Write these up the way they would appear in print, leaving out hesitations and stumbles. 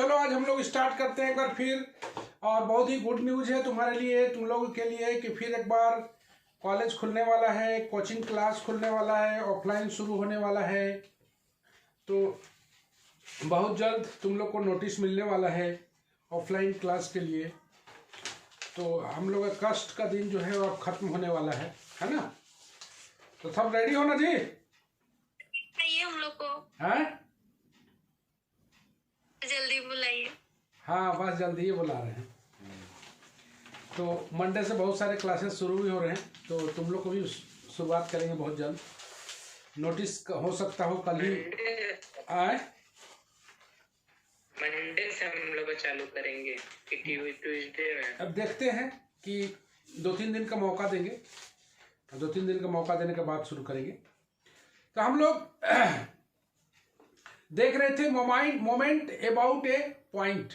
चलो आज हम लोग स्टार्ट करते हैं एक बार फिर। और बहुत ही गुड न्यूज़ है तुम्हारे लिए, तुम लोगों के लिए कि फिर एक बार कॉलेज खुलने वाला है, कोचिंग क्लास खुलने वाला है, ऑफलाइन शुरू होने वाला है। तो बहुत जल्द तुम लोग को नोटिस मिलने वाला है ऑफलाइन क्लास के लिए। तो हम लोग का कष्ट का दिन जो है वो अब खत्म होने वाला है ना। तो सब रेडी हो ना जी? आइए हम लोग को हैं? जल्दी बुलाइए। हाँ बस जल्दी ही बुला रहे हैं। तो मंडे से बहुत सारे क्लासेस शुरू भी हो रहे हैं, तो तुम लोग को भी शुरुआत करेंगे बहुत जल्द। नोटिस हो सकता हो कल ही आए। मंडे से हम लोग चालू करेंगे कि ट्यूसडे में। अब देखते हैं कि 2-3 दिन का मौका देंगे, 2-3 दिन का मौका देने के बाद शुरू करेंगे। तो हम लोग देख रहे थे मोमेंट अबाउट ए पॉइंट।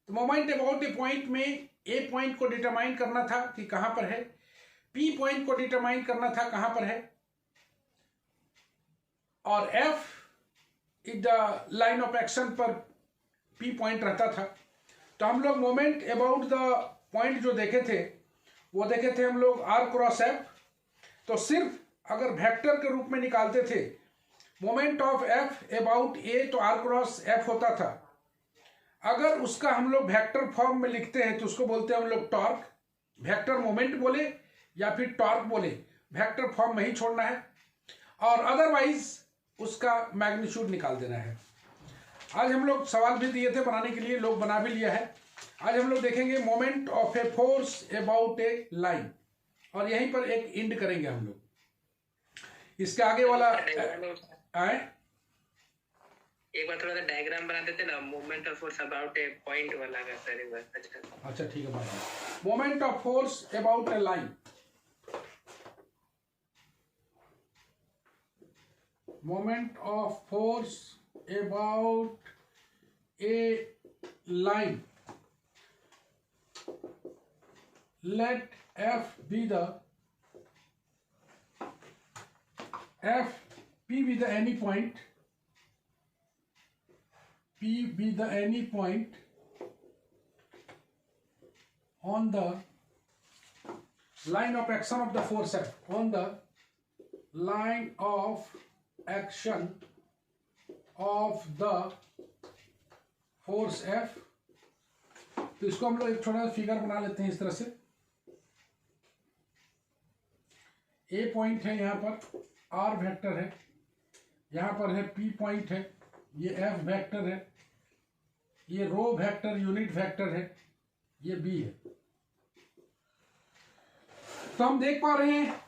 तो मोमेंट अबाउट ए पॉइंट में ए पॉइंट को डिटरमाइन करना था कि कहां पर है, पी पॉइंट को डिटरमाइन करना था कहां पर है, और F is the line of action पर पी पॉइंट रहता था। तो हम लोग मोमेंट अबाउट द पॉइंट जो देखे थे वो देखे थे हम लोग आर क्रॉस एफ। तो सिर्फ अगर वेक्टर के रूप में निकालते थे मोमेंट ऑफ एफ अबाउट ए, तो आर क्रॉस एफ होता था। अगर उसका हम लोग वेक्टर फॉर्म में लिखते हैं तो उसको बोलते हैं हम लोग टॉर्क। वेक्टर मोमेंट बोले या फिर टॉर्क बोले, वेक्टर फॉर्म में ही छोड़ना है, और अदरवाइज उसका मैग्नीट्यूड निकाल देना है। आज हम लोग सवाल भी दिए थे बनाने के लिए, लोग बना भी लिया है। आज हम लोग देखेंगे moment of a force about A line, और यहीं पर एक इंड करेंगे हम लोग। इसके आगे वाला आए एक बार थोड़ा सा डायग्राम बना देते ना, moment of force about A point वाला का सर एक बार। अच्छा ठीक है, बात moment of force about A line. Moment of force about A line, let f be the p be the any point, p be the any point on the line of action of the force f, on the line of action of the force f। तो इसको हम लोग एक छोटा सा figure बना लेते हैं इस तरह से। ए पॉइंट है, यहाँ पर आर वेक्टर है, यहाँ पर है पी पॉइंट है, ये एफ वेक्टर है, ये रो वेक्टर यूनिट वेक्टर है, ये बी है। तो हम देख पा रहे हैं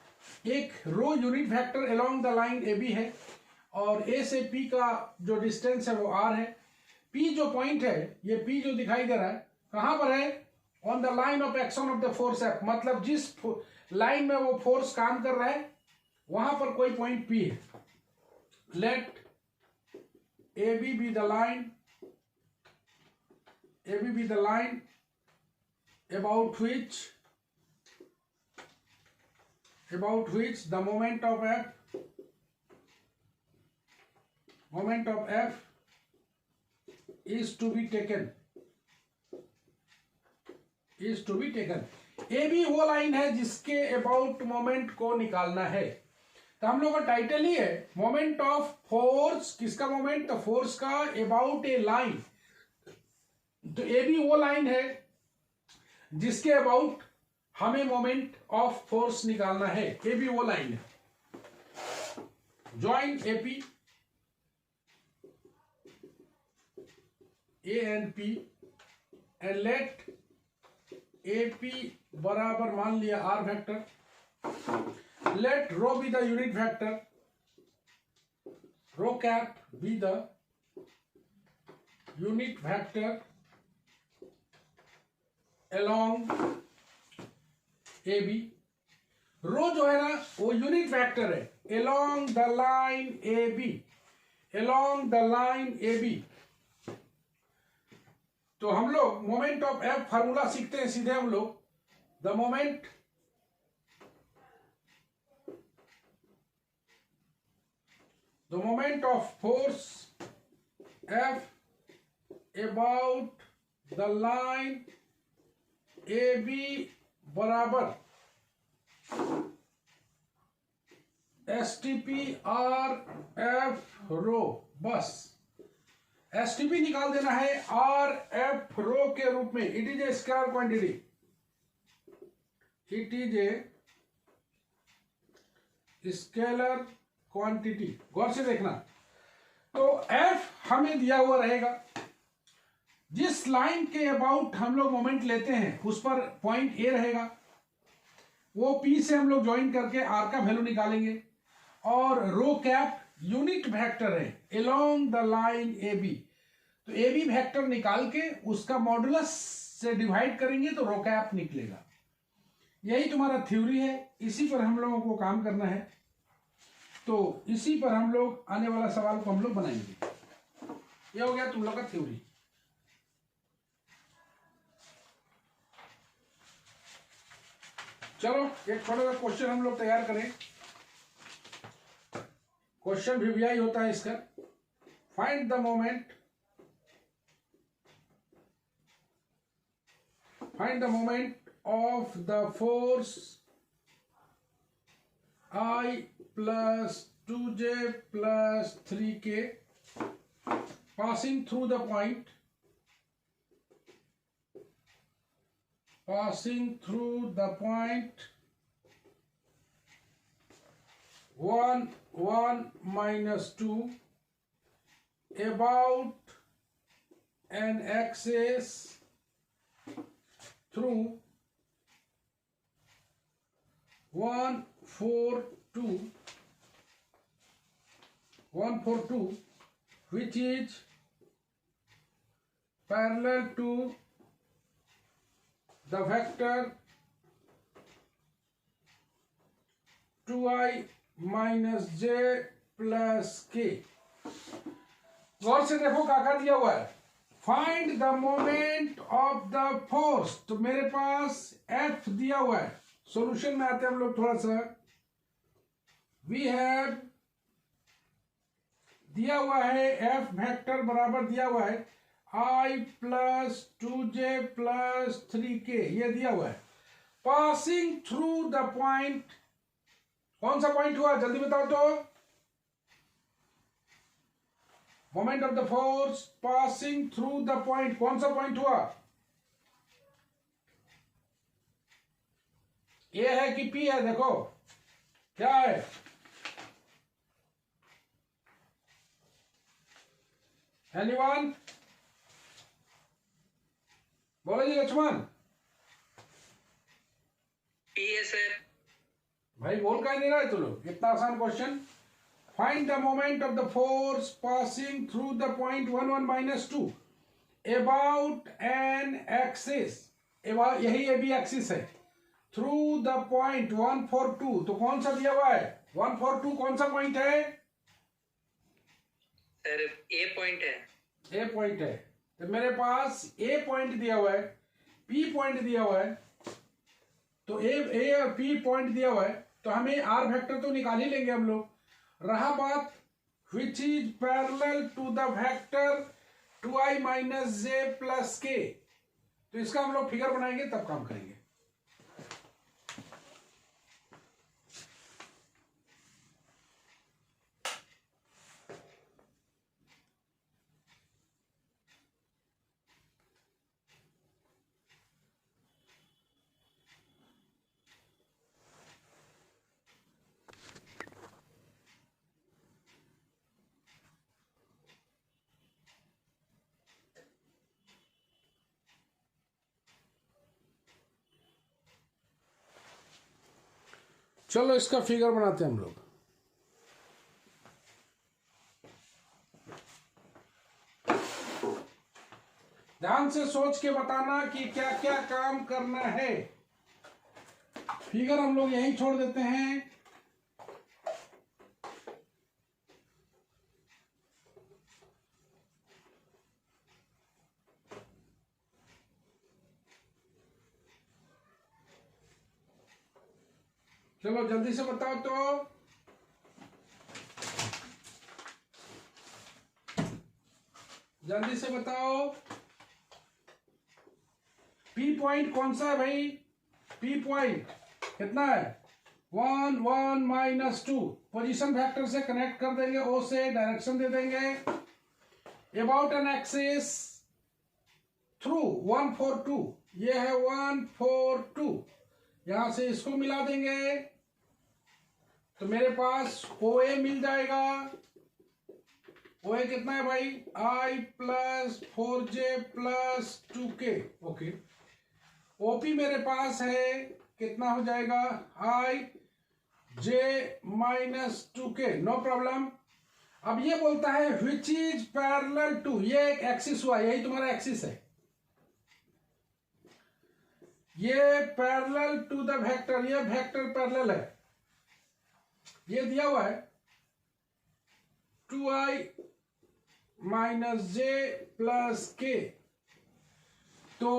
एक rho unit vector along the line A B है, और ए से पी का जो डिस्टेंस है वो आर है। पी जो पॉइंट है, ये पी जो दिखाई दे रहा है कहां पर है, on the line of action of the force F, मतलब जिस लाइन में वो फोर्स काम कर रहा है वहां पर कोई पॉइंट पी है। Let A B be the line, A B be the line about which the moment of f is to be taken, A B वो लाइन है जिसके अबाउट मोमेंट को निकालना है। तो हम लोग का टाइटल ही है मोमेंट ऑफ फोर्स। किसका मोमेंट? तो फोर्स का अबाउट ए लाइन। तो ए बी वो लाइन है जिसके अबाउट हमें मोमेंट ऑफ फोर्स निकालना है। ए बी वो लाइन है। Join A P, A and P, and let A P बराबर मान लिया R vector. Let rho be the unit vector, rho cap be the unit vector along A B. Rho जो है ना वो unit vector है along the line A B, along the line A B. तो हम लोग मोमेंट ऑफ एफ फार्मूला सीखते हैं सीधे हम लोग। The moment of force F about the line AB बराबर STP RF रो, बस STP निकाल देना है RF रो के रूप में. It is a scalar quantity, it is a scalar quantity. गौर से देखना. तो F हमें दिया हुआ रहेगा. जिस लाइन के अबाउट हम लोग मोमेंट लेते हैं उस पर पॉइंट A रहेगा. वो P से हम लोग ज्वाइन करके R का वैल्यू निकालेंगे. और रो कैप यूनिट वेक्टर है अलोंग द लाइन AB. तो AB वेक्टर निकाल के उसका मॉडुलस से डिवाइड करेंगे तो रो कैप निकलेगा. यही तुम्हारा थ्योरी है. इसी पर हम लोगों को काम करना है. तो इसी पर हम लोग आने वाला सवाल को हम लोग बनाएंगे. यह हो गया तुम लोग का थ्योरी. चलो एक छोटा सा क्वेश्चन हम लोग तैयार करें. क्वेश्चन भी यही होता है इसका. Find the moment, find the moment of the force I plus 2j plus 3k passing through the point, passing through the point 1 1 minus 2 about an axis through 142 which is parallel to the vector 2i minus j plus k. गौर से देखो क्या दिया हुआ है. Find the moment of the force. तो मेरे पास F दिया हुआ है. सॉल्यूशन में आते हैं हम लोग थोड़ा सा. वी हैव दिया हुआ है F वेक्टर बराबर दिया हुआ है I plus 2j plus 3k. ये दिया हुआ है. Passing through the point. कौन सा पॉइंट हुआ जल्दी बताओ तो. Moment of the force passing through the point. कौन सा पॉइंट हुआ. ए है कि P है. देखो क्या है. एनीवन बोलो जी. लक्ष्मण P है सर. भाई बोल का नहीं रहा है. चलो इतना आसान question. Find the moment of the force passing through the point 1 1 minus 2 about an axis. यही AB एक्सिस है. Through the point 142. तो कौन सा दिया हुआ है 142. कौन सा पॉइंट है सर. A पॉइंट है. A पॉइंट है. तो मेरे पास A पॉइंट दिया हुआ है, P पॉइंट दिया हुआ है. तो A और P पॉइंट दिया हुआ है. तो हमें R वेक्टर तो निकाल ही लेंगे हम लोग. रहा बात which is parallel to the vector 2i minus j plus k. तो इसका हम लोग फिगर बनाएंगे तब काम करेंगे. चलो इसका फिगर बनाते हैं हम लोग. ध्यान से सोच के बताना कि क्या क्या काम करना है. फिगर हम लोग यहीं छोड़ देते हैं. चलो जल्दी से बताओ तो. जल्दी से बताओ पी पॉइंट कौन सा है भाई? पी पॉइंट कितना है? 1 1 -2 पोजीशन वेक्टर से कनेक्ट कर देंगे, ओ से डायरेक्शन दे देंगे अबाउट एन एक्सिस थ्रू 1 4 2, ये है 1 4 2, यहां से इसको मिला देंगे तो मेरे पास ओ ए मिल जाएगा। ओ ए कितना है भाई? I + 4j + 2k। Okay, OP मेरे पास है, कितना हो जाएगा? I j - 2k, no problem. अब ये बोलता है विच इज पैरेलल टू, ये एक एक्सिस हुआ, यही तुम्हारा एक्सिस है, ये पैरेलल टू द वेक्टर, ये वेक्टर पैरेलल है, ये दिया हुआ है 2i - j + k। तो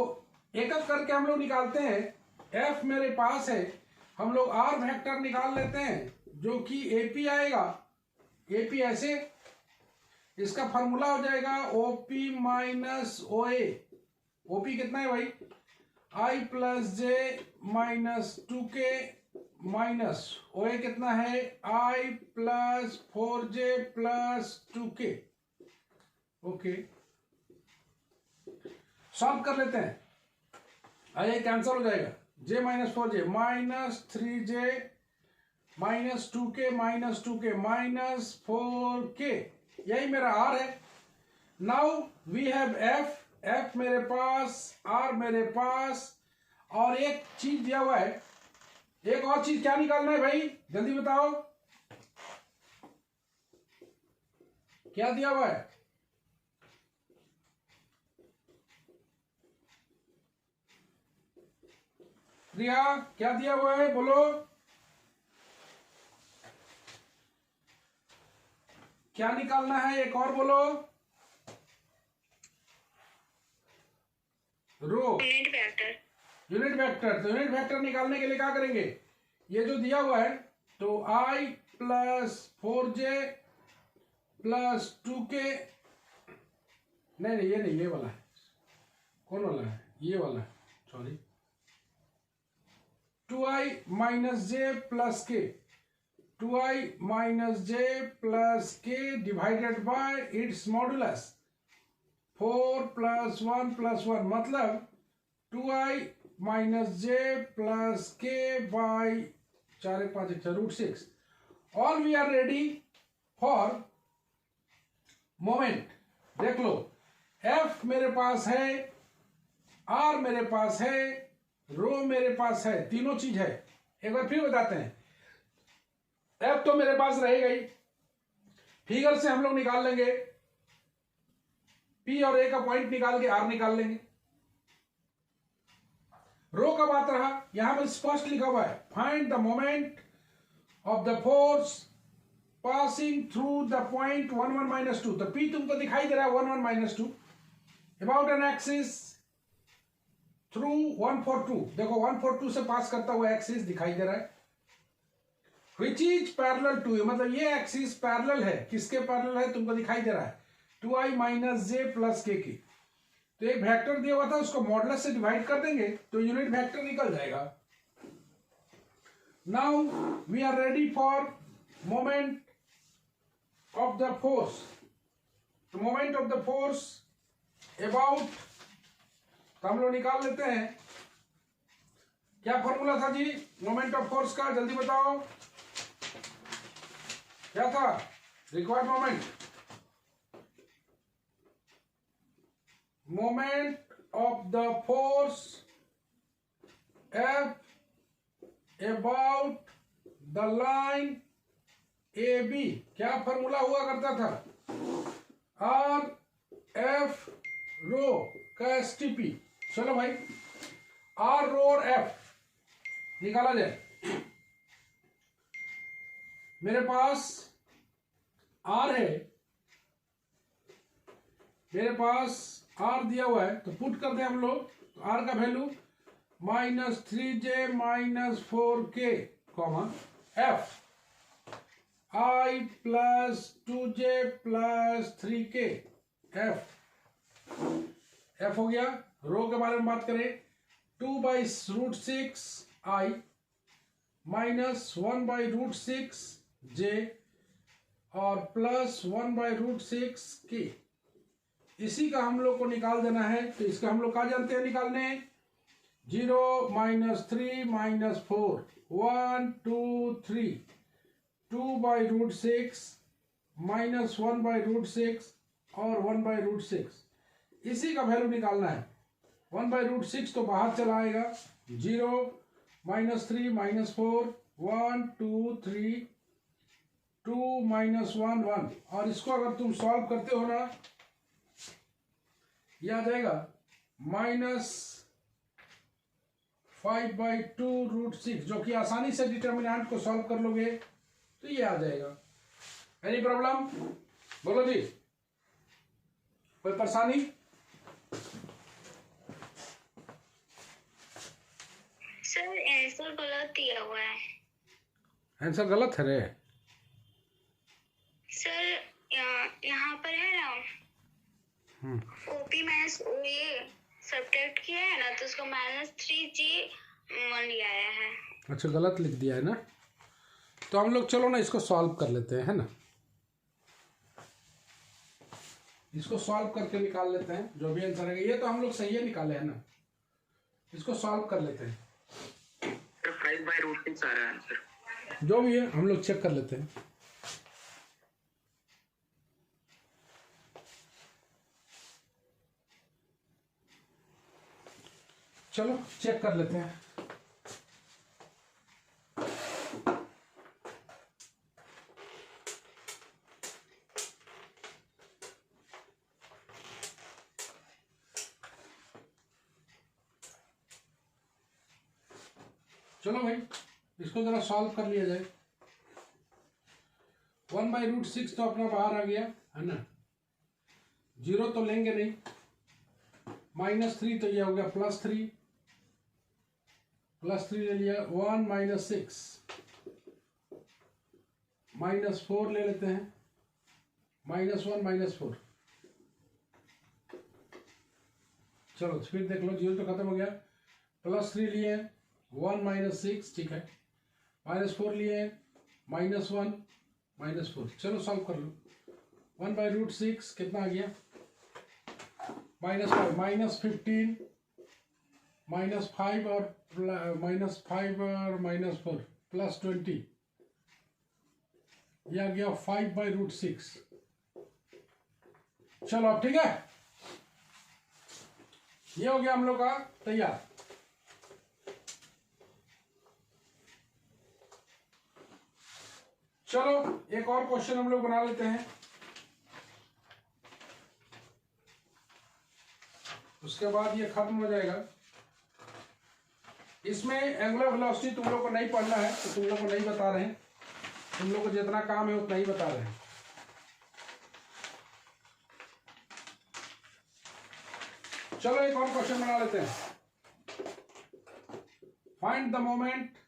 एक एक करके हम लोग निकालते हैं। f मेरे पास है, हम लोग r वेक्टर निकाल लेते हैं जो कि AP आएगा। AP ऐसे, इसका फॉर्मूला हो जाएगा OP - OA। OP कितना है भाई? I + j - 2k minus OA कितना है? I + 4j + 2k। Okay, solve कर लेते हैं। ये कैंसिल हो जाएगा, j - 4j -3j -2k -2k -4k, यही मेरा r है। नाउ वी हैव f मेरे पास, r मेरे पास, और एक चीज दिया हुआ है, एक और चीज क्या निकालना है भाई? जल्दी बताओ क्या दिया हुआ है? प्रिया क्या दिया हुआ है, बोलो क्या निकालना है? एक और बोलो। रो, यूनिट वेक्टर। Unit vector. तो यूनिट वेक्टर निकालने के लिए क्या करेंगे? ये जो दिया हुआ है, तो I + 4j + 2k, नहीं ये नहीं, ये वाला है, कौन वाला है? ये वाला, sorry, 2i - j + k, 2i - j + k divided by it's modulus 4 + 1 + 1, मतलब 2i - j + k by 4 1 5 √6। All we are ready for moment. देख लो, F मेरे पास है, R मेरे पास है, रो मेरे पास है, तीनों चीज है। एक बार फिर बताते हैं, F तो मेरे पास रहेगा ही, फिगर से हम लोग निकाल लेंगे, P और A का पॉइंट निकाल के R निकाल लेंगे। रो का बात रहा, यहां पर स्पष्ट लिखा हुआ है find the moment of the force passing through the point 1 1 - 2। तो P तुमको दिखाई दे रहा है 1 1 - 2 अबाउट एन एक्सिस थ्रू 1 4 2। देखो 1 4 2 से पास करता हुआ एक्सिस दिखाई दे रहा है, विच इज पैरेलल टू, मतलब ये एक्सिस पैरेलल है, किसके पैरेलल है? तुमको दिखाई दे रहा है 2i - j + k की। तो एक वेक्टर दिया हुआ था, उसको मॉडुलस से डिवाइड कर देंगे तो यूनिट वेक्टर निकल जाएगा। Now we are ready for moment of the force. तो moment of the force about, तो हम लोग निकाल लेते हैं। क्या फॉर्मूला था जी मोमेंट ऑफ फोर्स का? जल्दी बताओ क्या था? Required moment of the force F about the line AB। क्या फॉर्मूला हुआ करता था? R रो का STP। चलो भाई, R रो और F निकाला जाए। मेरे पास R है, मेरे पास R दिया हुआ है, तो पुट करते हैं हम लोग। तो R का value -3j -4k, F I + 2j + 3k, F F हो गया। रो के बारे में बात करें, 2/√6i माइनस 1/√6j और प्लस 1/√6k, इसी का हम लोग को निकाल देना है। तो इसका हम लोग क्या जानते हैं निकालने, 0 - 3 - 4 1 2 3 2/√6 माइनस 1/√6 और 1/√6, इसी का वैल्यू निकालना है। 1/√6 तो बाहर चला आएगा, 0 - 3 - 4 1 2 3 2 - 1 1, और इसको अगर तुम सॉल्व करते हो ना, यह आ जाएगा -5/2√6, जो कि आसानी से डिटर्मिनेंट को सॉल्व कर लोगे तो ये आ जाएगा। एनी प्रॉब्लम, बोलो जी, कोई परेशानी? सर आंसर गलत दिया हुआ है। आंसर गलत है रे। सर यहाँ पर है ना, ओपी माइनस ओए सब्ट्रैक्ट किया है ना, तो उसको -3g1 लिया आया है। अच्छा, गलत लिख दिया है ना, तो हम लोग चलो ना इसको सॉल्व कर लेते हैं, है ना। इसको सॉल्व करके निकाल लेते हैं जो भी आंसर है। ये तो हम लोग सही है निकाले हैं ना, इसको सॉल्व कर लेते हैं। 5/√6 आ रहा है आंसर, जो भी है हम लोग चेक कर लेते हैं। चलो चेक कर लेते हैं। चलो भाई इसको जरा सॉल्व कर लिया जाए। 1/√6 तो अपना बाहर आ गया है ना, 0 तो लेंगे नहीं, -3 तो ये हो गया +3 ले लिया, 1 - 6 -4 ले लेते हैं, -1 -4। चलो फिर देख लो, 0 तो खत्म हो गया, +3 लिए 1 - 6, ठीक है, -4 लिए -1 -4। चलो सॉल्व कर लो। 1/√6 कितना आ गया, -5 -15 -5 और -5 और -4 +20, यह आ गया 5/√6। चलो अब ठीक है, ये हो गया हम लोग का तैयार। चलो एक और क्वेश्चन हम लोग बना लेते हैं, उसके बाद ये खत्म हो जाएगा। इसमें एंगुलर वेलोसिटी तुम लोग को नहीं पढ़ना है, तो तुम लोग को नहीं बता रहे हैं, तुम लोग को जितना काम है उतना ही बता रहे हैं। चलो एक और क्वेश्चन बना लेते हैं। Find the moment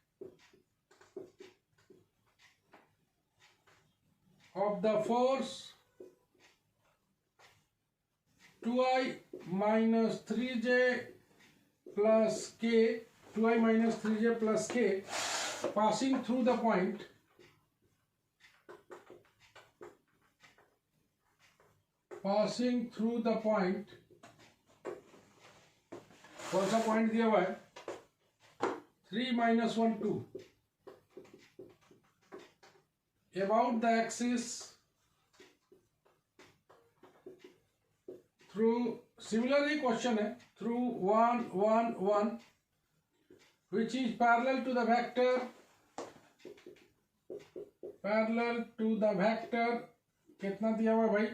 of the force 2i minus 3j plus k, 2i minus 3j plus k passing through the point कौन सा पॉइंट दिया हुआ है, 3 - 1 2 about the axis through, similarly question है, through 1 1 1 which is parallel to the vector कितना दिया हुआ भाई,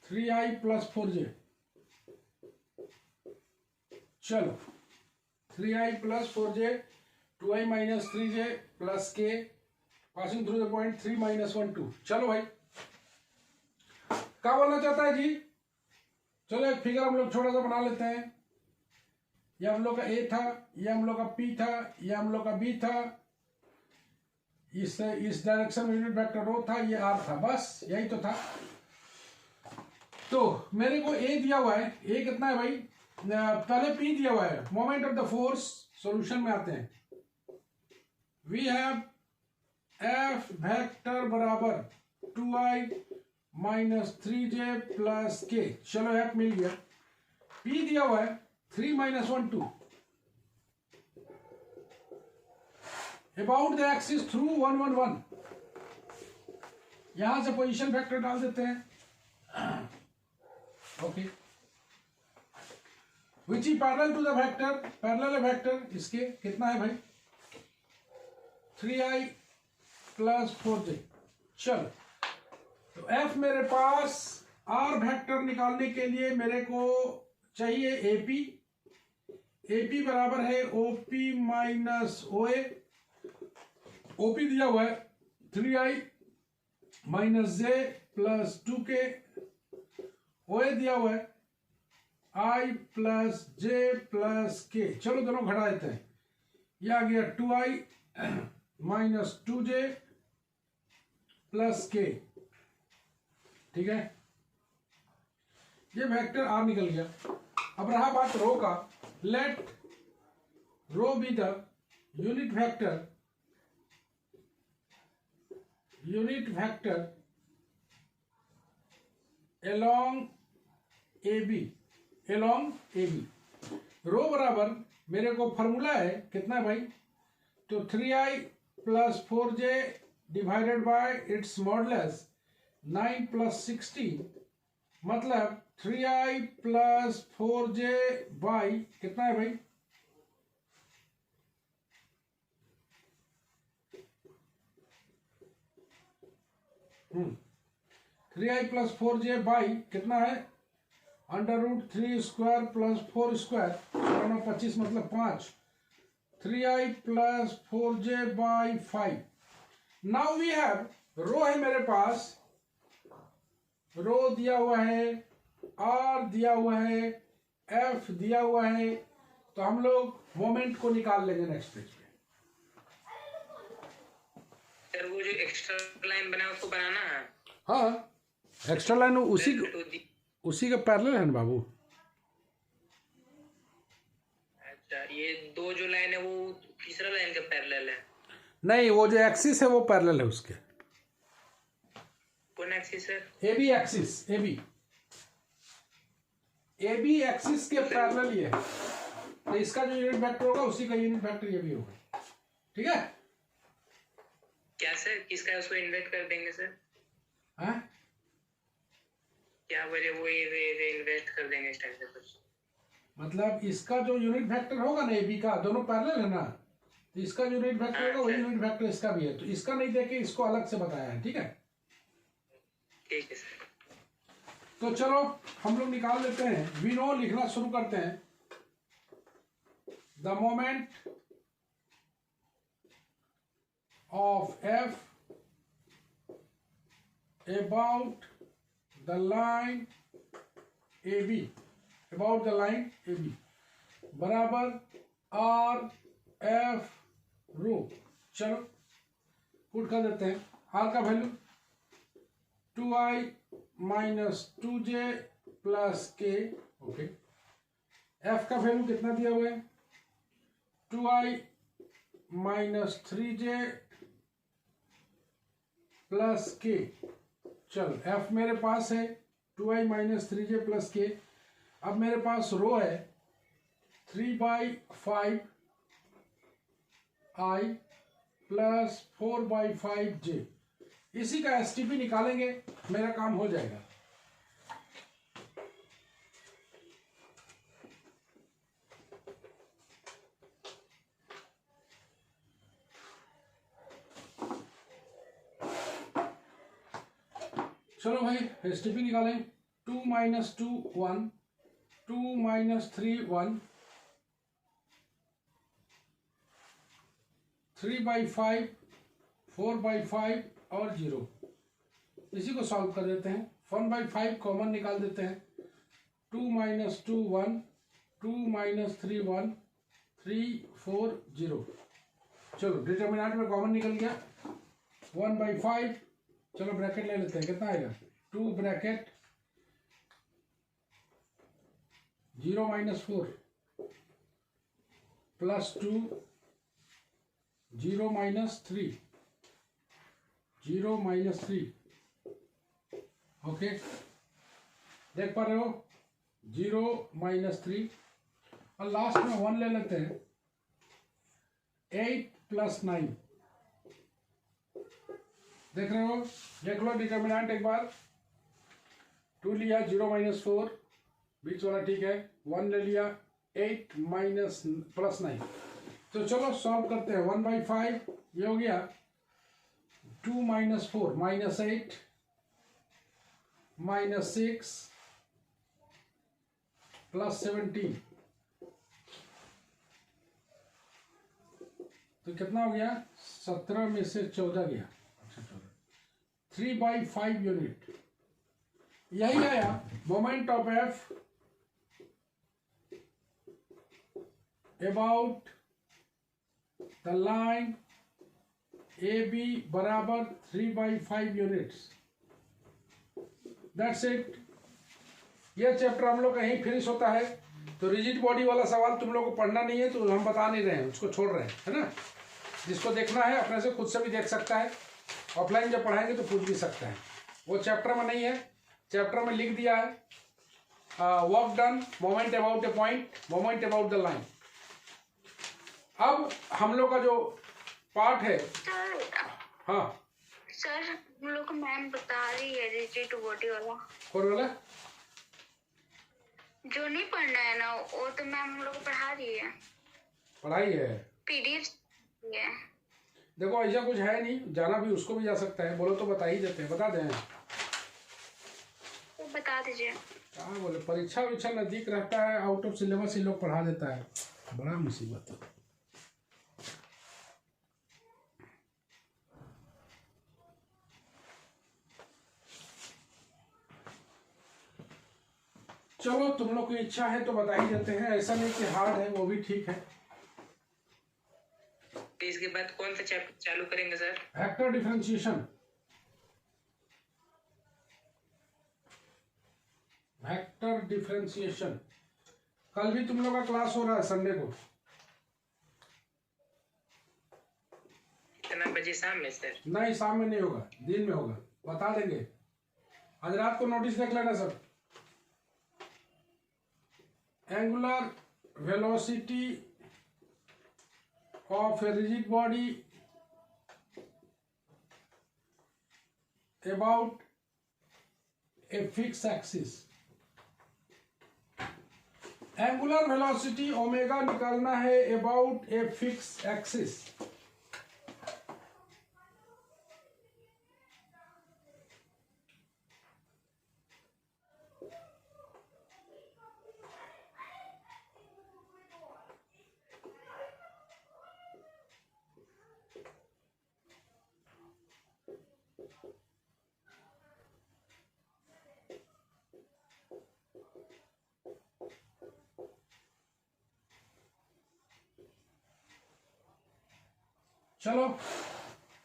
3i + 4j। चलो 3i + 4j 2i - 3j plus k passing through the point 3 - 1 2। चलो भाई क्या बोलना चाहता है जी। चलो एक फिगर हम लोग छोटा सा बना लेते हैं। यह हम लोग का ए था, यह हम लोग का पी था, यह हम लोग का बी था, इस डायरेक्शन में यूनिट वेक्टर रो था, ये आर था, बस यही तो था। तो मेरे को ए दिया हुआ है, ए कितना है भाई, पहले पी दिया हुआ है, moment of the force, solution में आते हैं। वी हैव एफ वेक्टर बराबर 2i माइनस 3j प्लस के। चलो एफ मिल गया। पी दिया हुआ है 3 - 1 2 अबाउट द एक्सिस थ्रू 1 1 1। यहां से पोजीशन वेक्टर डाल देते हैं। Okay, which is parallel to the vector, parallel vector इसके कितना है भाई 3i प्लस 4j। चलो, तो f मेरे पास r वेक्टर निकालने के लिए मेरे को चाहिए AP। AP बराबर है OP माइनस OA। OP दिया हुआ है 3i minus j plus 2k। OA दिया हुआ है i plus j plus k। चलो दोनों घटा देते हैं, यह आ गया 2i minus 2j plus k। ठीक है, ये वेक्टर r निकल गया। अब रहा बात रो का। Let rho be the unit vector along AB, rho बराबर मेरे को फॉर्मूला है कितना है भाई, तो 3i plus 4j divided by it's modulus 9 plus 16, मतलब 3i प्लस 4j बाई कितना है भाई 3i प्लस 4j बाई कितना है √3 स्क्वायर प्लस 4 स्क्वायर 25 मतलब 5, 3i plus 4j by 5। Now we have, rho है मेरे पास, रो दिया हुआ है, r दिया हुआ है, f दिया हुआ है, तो हम लोग मोमेंट को निकाल लेंगे नेक्स्ट पेज पे। सर वो जो एक्स्ट्रा लाइन बना है उसको बनाना है। हाँ, एक्स्ट्रा लाइन उसी का पैरेलल है ना बाबू। अच्छा, ये दो जो लाइन है वो तीसरा लाइन का पैरेलल है? नहीं, वो जो एक्सिस है वो पैरेलल है उसके। कौन एक्सिस है? AB एक्सिस, AB एक्सिस के पैरेलल ये है, तो इसका जो यूनिट वेक्टर होगा उसी का यूनिट वेक्टर ये भी होगा। ठीक है, क्या सर, किसका है उसको इन्वर्ट कर देंगे सर? हाँ, क्या बोले वो ये इन्वेस्ट कर देंगे इस टाइप से कुछ? मतलब इसका जो यूनिट वेक्टर होगा ना AB का, दोनों पैरेलल है ना, तो इसका जो यूनिट वेक्टर होगा वही यूनिट वेक्टर इसका भी है, तो इसका नहीं देके इसको अलग से बताया है। ठीक है, ठीक है सर। तो चलो हम लोग निकाल लेते हैं। वी नो लिखना शुरू करते हैं। The moment of F about the line AB, about the line AB बराबर R F रो। चलो पुट कर देते हैं। R का value 2i minus 2j plus k। Okay, F का वैल्यू कितना दिया हुआ है 2i minus 3j plus k। चलो F मेरे पास है 2i minus 3j plus k। अब मेरे पास रो है 3/5 i प्लस 4/5 j। इसी का STP निकालेंगे, मेरा काम हो जाएगा। चलो भाई STP निकालें। 2 - 2 1, 2 - 3 1, 3/5 4/5 और 0। इसी को सॉल्व कर देते हैं। 1/5 कॉमन निकाल देते हैं। 2 - 2 1, 2 - 3 1, 3 4 0। चलो डिटर्मिनेंट में कॉमन निकल गया 1/5। चलो ब्रैकेट ले लेते हैं, कितना आएगा 2 bracket 0 minus 4 plus 2 0 minus 3 0 minus 3 okay देख पा रहे हो 0 minus 3 और लास्ट में 1 ले लेते हैं 8 plus 9 देख रहे हो देख लो डिटर्मिनेंट एक बार 2 लिया 0 minus 4 बीच वाला ठीक है 1 ले लिया 8 minus plus 9 तो चलो सॉल्व करते हैं 1/5 ये हो गया 2 minus 4 minus 8 minus 6 plus 17 तो कितना हो गया 17 में से 14 गया अच्छा 3/5 यूनिट यही आया moment of F about the line A B बराबर 3/5 यूनिट्स दैट्स इट यह चैप्टर हम लोग का यहीं फिनिश होता है तो रिजिड बॉडी वाला सवाल तुम लोग को पढ़ना नहीं है तो हम बता नहीं रहे हैं उसको छोड़ रहे हैं है ना जिसको देखना है अपने से खुद से भी देख सकता है ऑफलाइन जब पढ़ाएंगे तो पूछ भी सकता है वो चैप्टर में नहीं है चैप्टर में लिख दिया है work done moment about A point moment about the line अब हम लोग का जो पार्ट है सर हाँ सर हम लोग को मैम बता रही है रिजिड बॉडी वाला कौन वाला जो नहीं पढ़ना है ना वो तो मैम हम लोग को पढ़ा रही है पढ़ाई है पीडीएफ है। देखो ऐसा कुछ है नहीं जाना भी उसको भी जा सकता है बोलो तो बता ही देते हैं बता दें तो बता दीजिए कहाँ बोले परीक्षा वरीक्षा नजदीक रहता है आउट ऑफ सिलेबस ही लोग पढ़ा देता है बड़ा मुसीबत है चलो तुम लोग की इच्छा है तो बता ही देते हैं ऐसा नहीं कि हार्ड है वो भी ठीक है इसके बाद कौन सा चैप्टर चालू करेंगे sir vector differentiation vector differentiation कल भी तुम लोग का क्लास हो रहा है संडे को कितना बजे शाम में सर नहीं शाम में नहीं होगा दिन में होगा बता देंगे आज रात को नोटिस देख लेना sir angular velocity of a rigid body about a fixed axis angular velocity omega निकालना है अबाउट ए फिक्स एक्सिस चलो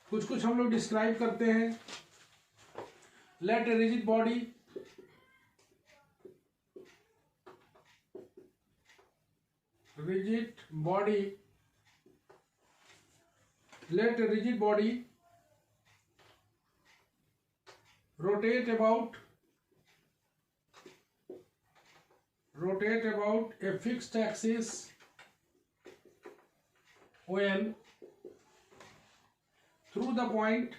कुछ कुछ हम लोग डिस्क्राइब करते हैं let a rigid body let a rigid body rotate about a fixed axis when through the point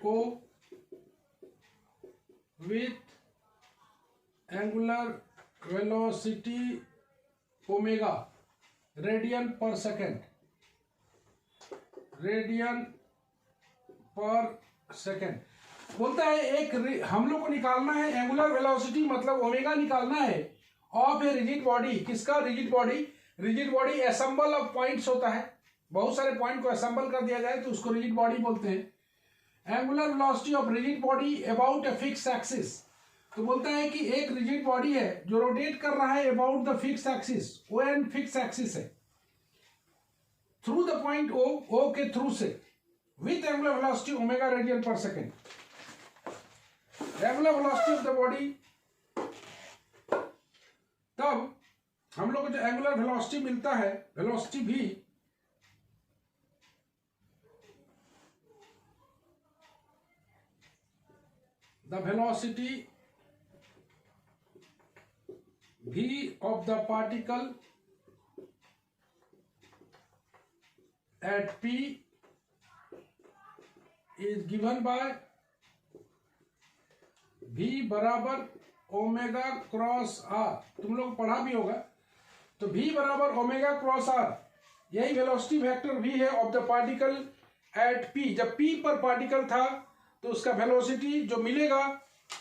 O with angular velocity omega radian per second बोलता है एक हम लोग को निकालना है एंगुलर वेलोसिटी मतलब ओमेगा निकालना है ऑफ ए रिजिड बॉडी किसका rigid body assemble of points होता है बहुत सारे पॉइंट को असेंबल कर दिया जाए तो उसको रिजिड बॉडी बोलते हैं angular velocity of rigid body about a fix axis तो बोलता है कि एक रिजिड बॉडी है जो रोटेट कर रहा है about the fix axis O N fix axis है थ्रू द पॉइंट ओ के थ्रू से with angular velocity omega radian per second angular velocity of the body, तब हम लोग को जो एंगुलर वेलोसिटी मिलता है, वेलोसिटी भी the velocity v of the particle at p is given by v बराबर ओमेगा क्रॉस आर। तुम लोग पढ़ा भी होगा। तो v बराबर ओमेगा क्रॉस आर, यही वेलोसिटी वेक्टर v है of the particle eight p। जब p पर पार्टिकल था तो उसका वेलोसिटी जो मिलेगा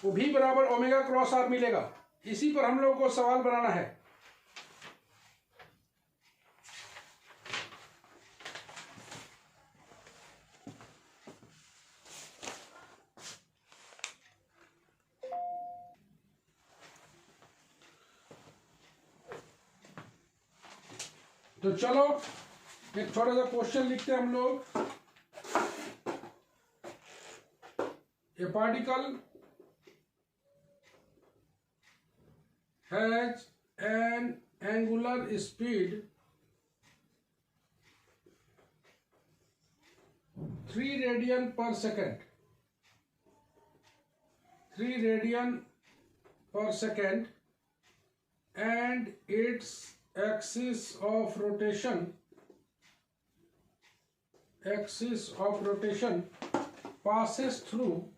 वो v बराबर ओमेगा क्रॉस आर मिलेगा। इसी पर हम लोगों को सवाल बनाना है। तो चलो एक छोटा सा क्वेश्चन लिखते हैं हम लोग। ए particle has an angular speed 3 radian per second, 3 radian per second, and its axis of rotation passes through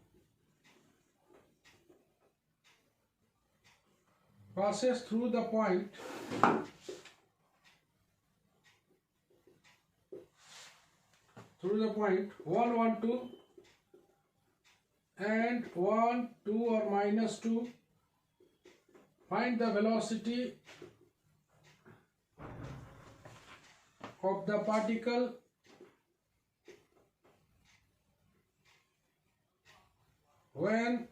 the point 1, 1, 2 and 1, 2 or -2. Find the velocity of the particle when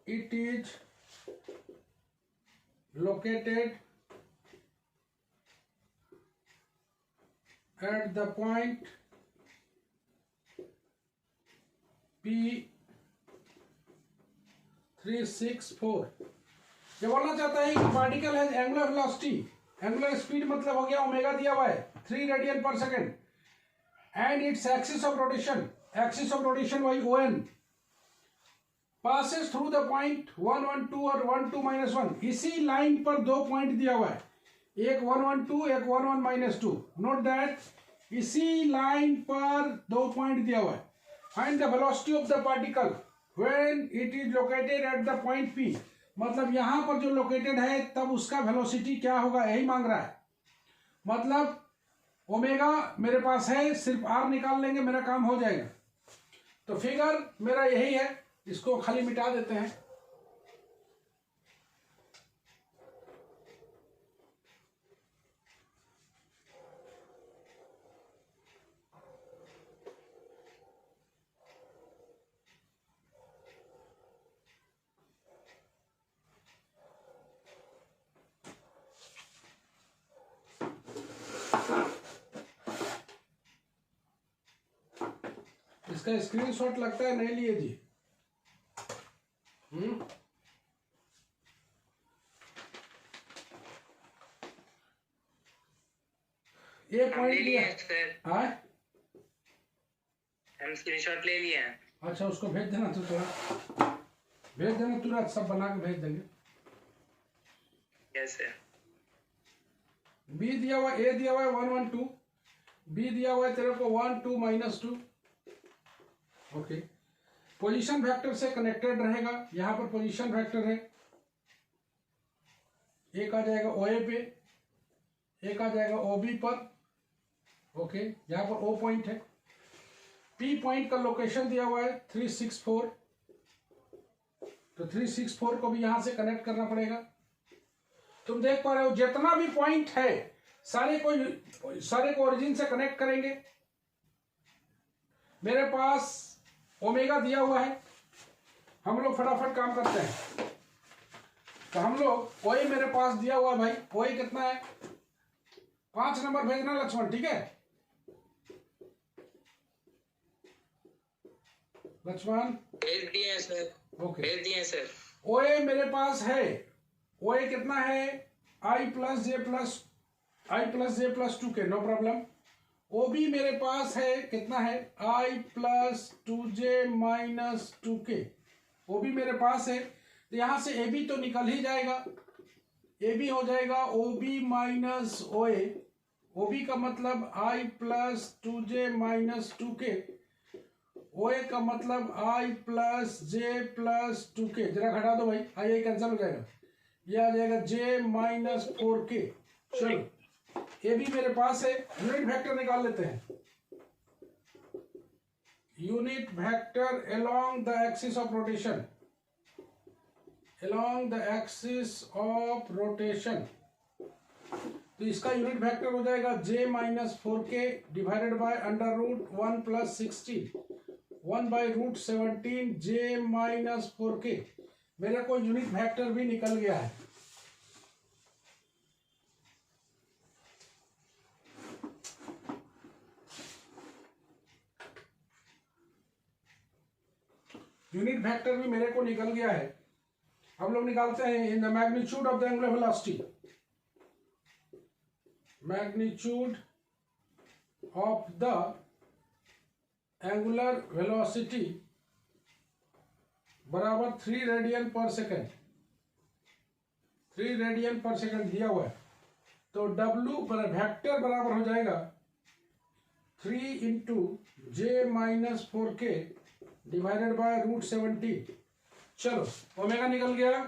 it is located at the point P 364। ये बोलना चाहता है कि particle है angular velocity, angular speed मतलब हो गया omega दिया हुआ है 3 radian per second, and its axis of rotation Y ON passes through the point 1, 1, 2 और 1, 2 -1। इसी लाइन पर दो पॉइंट दिया हुआ है, एक 1, 1, 2, एक 1, 1 -2। नोट दैट इसी लाइन पर दो पॉइंट दिया हुआ है। Find the velocity of the particle when it is located at the point P, मतलब यहां पर जो लोकेटेड है तब उसका वेलोसिटी क्या होगा, यही मांग रहा है। मतलब ओमेगा मेरे पास है, सिर्फ R निकाल लेंगे मेरा काम हो जाएगा। तो फिगर मेरा यही है, इसको खाली मिटा देते हैं। इसका स्क्रीनशॉट लगता है नहीं लिए जी। एक पॉइंट लिया सर, हाँ हम स्क्रीनशॉट ले लिए हैं। अच्छा उसको भेज देना, तो थोड़ा भेज देना, तुरंत सब बना के भेज देंगे। Yes sir. बी दिया हुआ, ए दिया हुआ है 1, 1, 2, बी दिया हुआ है तेरे को 1, 2 -2। ओके, पोजीशन वेक्टर से कनेक्टेड रहेगा। यहां पर पोजीशन वेक्टर है, एक आ जाएगा OA पे, एक आ जाएगा OB पर। ओके, यहां पर O पॉइंट है, P पॉइंट का लोकेशन दिया हुआ है 364, तो 364 को भी यहां से कनेक्ट करना पड़ेगा। तुम देख पा रहे हो जितना भी पॉइंट है सारे को ओरिजिन से कनेक्ट करेंगे। मेरे पास ओमेगा दिया हुआ है, हम लोग फटाफट काम करते हैं। तो हम लोग OA मेरे पास दिया हुआ है भाई, OA कितना है 5 नंबर भेजना लक्ष्मण, ठीक है लक्ष्मण? भेज दिया है सर। ओके, भेज दिए सर। ओ ए मेरे पास है, ओ ए कितना है, आई प्लस जे प्लस 2 के, नो प्रॉब्लम। ओ बी मेरे पास है, कितना है, i plus 2j minus 2k, O B मेरे पास है। तो यहां से ए बी तो निकल ही जाएगा, ए बी हो जाएगा ओ बी माइनस ओ ए, ओ बी का मतलब आई प्लस 2j माइनस 2k, ओ ए का मतलब आई प्लस जे प्लस 2k, जरा घटा दो भाई, आई आई कैंसिल हो जाएगा, ये आ जाएगा j माइनस 4k। चलो ए बी मेरे पास है, यूनिट वेक्टर निकाल लेते हैं। Unit vector along the axis of rotation, along the axis of rotation, तो इसका यूनिट वेक्टर हो जाएगा j minus 4k divided by under root 1 plus 16, 1 by root 17 j minus 4k। मेरे को यूनिट वेक्टर भी निकल गया है। यूनिट वेक्टर भी मेरे को निकल गया है। हम लोग निकालते हैं in the magnitude of the angular velocity, magnitude of the angular velocity बराबर 3 radian per second, 3 radian per second दिया हुआ है। तो W वेक्टर बराबर हो जाएगा 3 into J minus 4k divided by root 17। चलो ओमेगा निकल गया।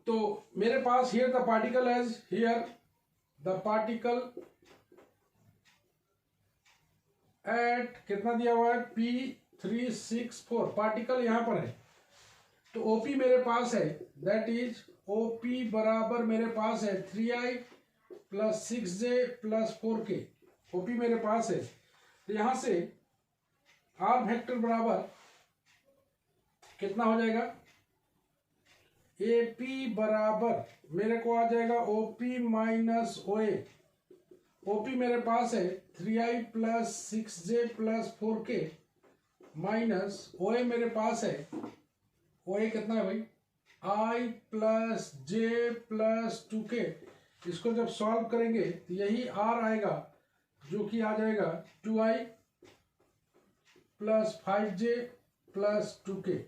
तो मेरे पास here the particle as here the particle at कितना दिया हुआ है P364, पार्टिकल यहां पर है। तो OP मेरे पास है, दैट इज OP बराबर मेरे पास है 3i plus 6j plus 4k, OP मेरे पास है। तो यहां से R वेक्टर बराबर कितना हो जाएगा, AP बराबर मेरे को आ जाएगा OP माइनस OA, OP मेरे पास है 3i plus 6j plus 4k minus OA मेरे पास है, OA कितना है भाई, i plus j plus 2k। इसको जब सॉल्व करेंगे तो यही R आएगा, जो कि आ जाएगा 2i plus 5j plus 2k।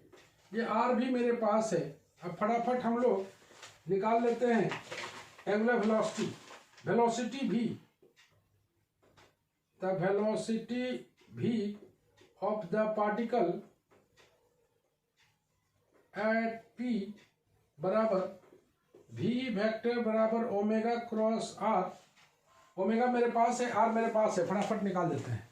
ये R भी मेरे पास है। अब फटाफट हम लोग निकाल लेते हैं एंगुलर वेलोसिटी, वेलोसिटी भी, द वेलोसिटी भी of the particle eight P बराबर V वेक्टर बराबर ओमेगा क्रॉस R। ओमेगा मेरे पास है, R मेरे पास है, फटाफट निकाल देते हैं।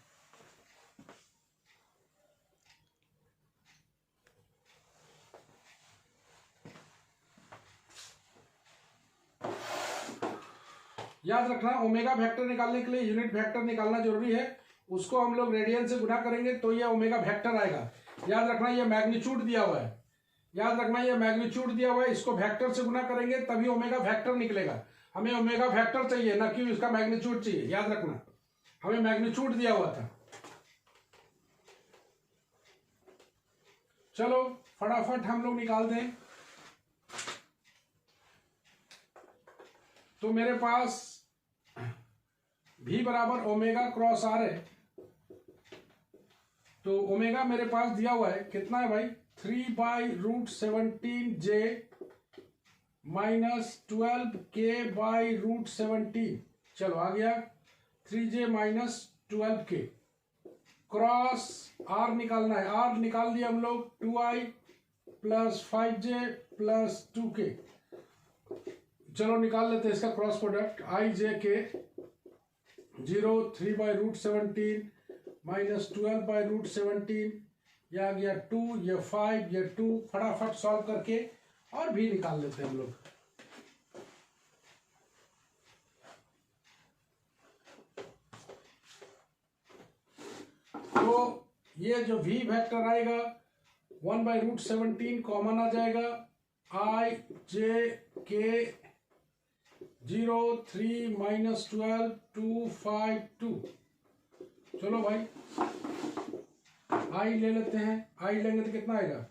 याद रखना ओमेगा वेक्टर निकालने के लिए यूनिट वेक्टर निकालना जरूरी है, उसको हम लोग रेडियन से गुना करेंगे तो ये ओमेगा वेक्टर आएगा। याद रखना ये मैग्नीट्यूड दिया हुआ है, याद रखना ये मैग्नीट्यूड दिया हुआ है, इसको वेक्टर से गुना करेंगे तभी ओमेगा वेक्टर निकलेगा। हमें ओमेगा वेक्टर चाहिए, ना कि इसका मैग्नीट्यूड चाहिए। याद रखना हमें मैग्नीट्यूड दिया हुआ था। चलो फटाफट हम लोग निकाल दें। तो मेरे पास V बराबर ओमेगा क्रॉस R है। तो ओमेगा मेरे पास दिया हुआ है, कितना है भाई, 3 by root 17j minus 12k by root 17। चलो आ गया 3j minus 12k। Cross R निकालना है, R निकाल दिया हम लोग 2i plus 5j plus 2k। चलो निकाल लेते हैं इसका cross product, i j k 0 3 by root 17 minus 12 by root 17, यह आ गया 2, ये 5, ये 2। फटाफट सॉल्व करके और भी निकाल लेते हैं हम लोग। तो ये जो V वेक्टर आएगा 1 बाई रूट 17 कॉमन आ जाएगा, i j k 0 3 माइनस 12 2 5 2। चलो भाई आई ले लेते हैं, आई लेंगे तो कितना आएगा,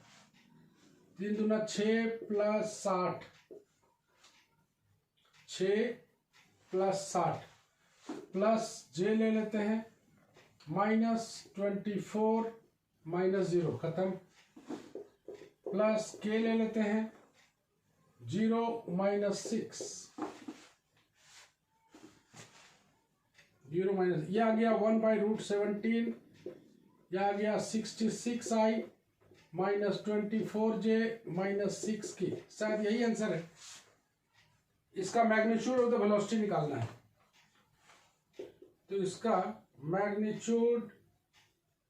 3 दूना 6 प्लस 60, 6 प्लस 60 प्लस जे ले लेते हैं -24 -0 खत्म, प्लस के ले लेते हैं 0 -6 0 माइनस, ये आ गया 1/√17, यह आ गया 66i -24j -6 की, शायद यही आंसर है। इसका मैग्नीट्यूड ऑफ द वेलोसिटी निकालना है, तो इसका मैग्नीट्यूड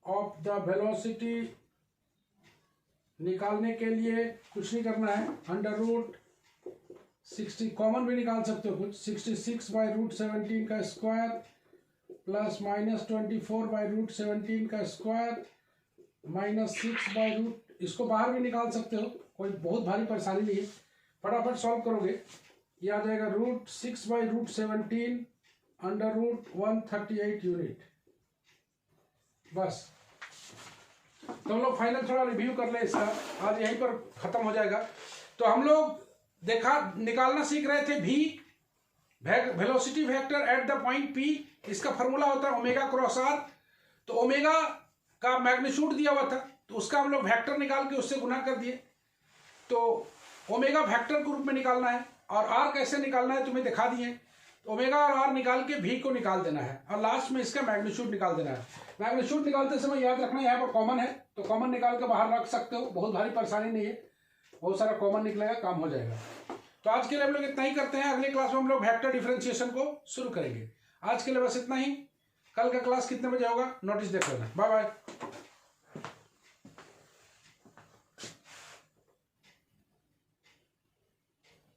ऑफ द वेलोसिटी निकालने के लिए कुछ नहीं करना है, √60 कॉमन भी निकाल सकते हो कुछ, 66/√17 का स्क्वायर प्लस -24/√17 का स्क्वायर -6/√, इसको बाहर भी निकाल सकते हो, कोई बहुत भारी परेशानी नहीं है, फटाफट सॉल्व करोगे। ये आ जाएगा √6/√17 √138 यूनिट। बस, तो हम लोग फाइनल थोड़ा रिव्यू कर ले इसका, आज यहीं पर खत्म हो जाएगा। तो हम लोग निकालना सीख रहे थे भी velocity vector at the point P, इसका फॉर्मूला होता है ओमेगा क्रॉस r। तो ओमेगा का मैग्नीट्यूड दिया हुआ था, तो उसका हम लोग वेक्टर निकाल के उससे गुना कर दिए। तो ओमेगा वेक्टर के रूप में निकालना है, और r कैसे निकालना है तुम्हें दिखा दिए। तो ओमेगा और r निकाल के v को निकाल देना है, और लास्ट में इसका मैग्नीट्यूड निकाल देना है। मैग्नीट्यूड निकालते समय याद रखना यहाँ पर कॉमन है, तो कॉमन निकाल के बाहर रख सकते हो, बहुत भारी परेशानी नहीं है, बहुत सारा कॉमन निकलेगा, काम हो जाएगा। तो आज के लिए हम लोग इतना ही करते हैं, अगले क्लास में हम लोग वेक्टर डिफरेंशिएशन को शुरू करेंगे। आज के लिए बस इतना ही, कल का क्लास कितने बजे होगा नोटिस देख लेना। Bye bye.